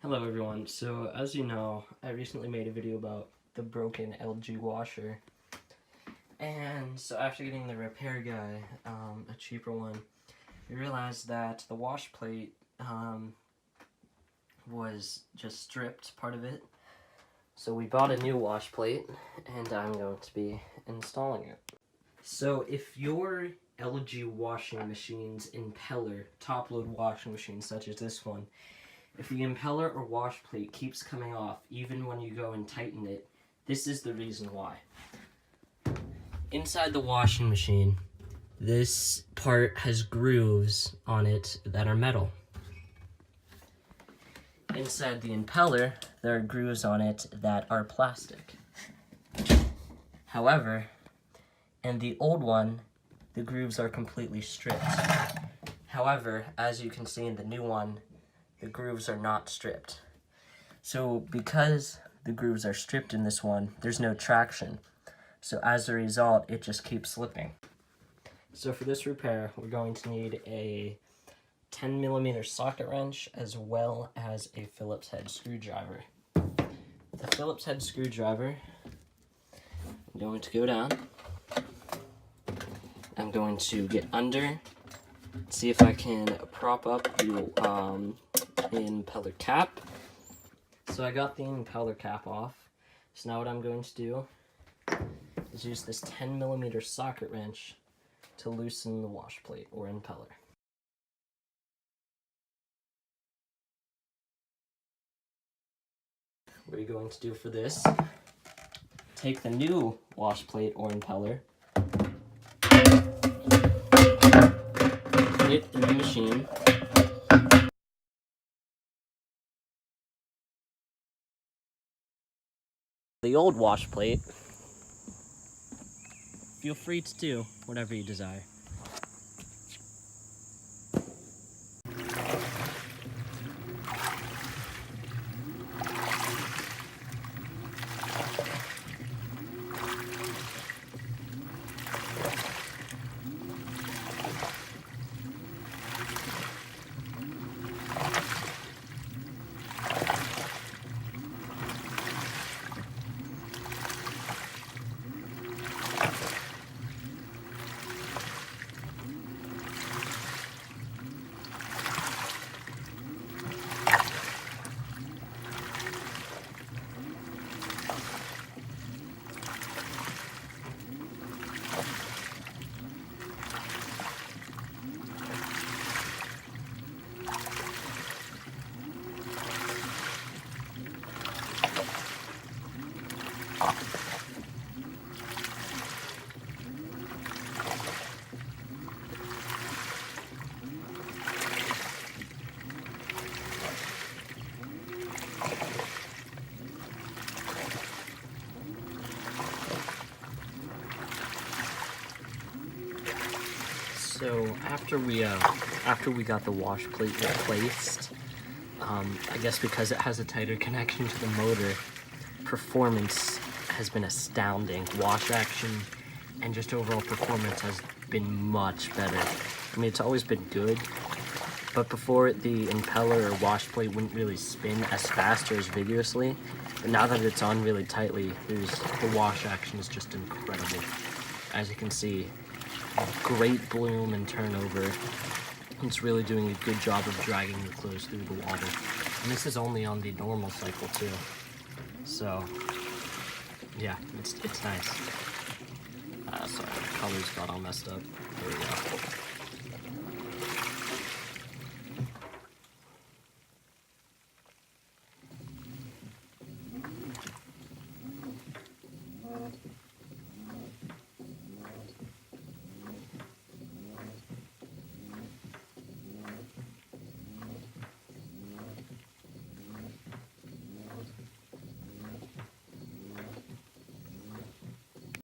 Hello everyone, so as you know, I recently made a video about the broken LG washer, and so after getting the repair guy, a cheaper one, we realized that the wash plate was just stripped, part of it. So we bought a new wash plate, and I'm going to be installing it. So if your LG washing machine's impeller, top-load washing machine such as this one, if the impeller or wash plate keeps coming off even when you go and tighten it, this is the reason why. Inside the washing machine, this part has grooves on it that are metal. Inside the impeller, there are grooves on it that are plastic. However, in the old one, the grooves are completely stripped. However, as you can see in the new one, the grooves are not stripped. So because the grooves are stripped in this one, there's no traction. So as a result, it just keeps slipping. So for this repair, we're going to need a 10mm socket wrench as well as a Phillips head screwdriver. The Phillips head screwdriver, I'm going to go down. I'm going to get under, see if I can prop up the impeller cap. So I got the impeller cap off. So now what I'm going to do is use this 10mm socket wrench to loosen the wash plate or impeller. What you're going to do for this, take the new wash plate or impeller, put it in the machine, the old wash plate, feel free to do whatever you desire. So after we got the wash plate replaced, I guess because it has a tighter connection to the motor, performance has been astounding. Wash action and just overall performance has been much better. I mean, it's always been good, but before the impeller or wash plate wouldn't really spin as fast or as vigorously. But now that it's on really tightly, the wash action is just incredible. As you can see, great bloom and turnover. It's really doing a good job of dragging your clothes through the water. And this is only on the normal cycle too. So yeah, it's nice. Sorry, the colors got all messed up. There we go.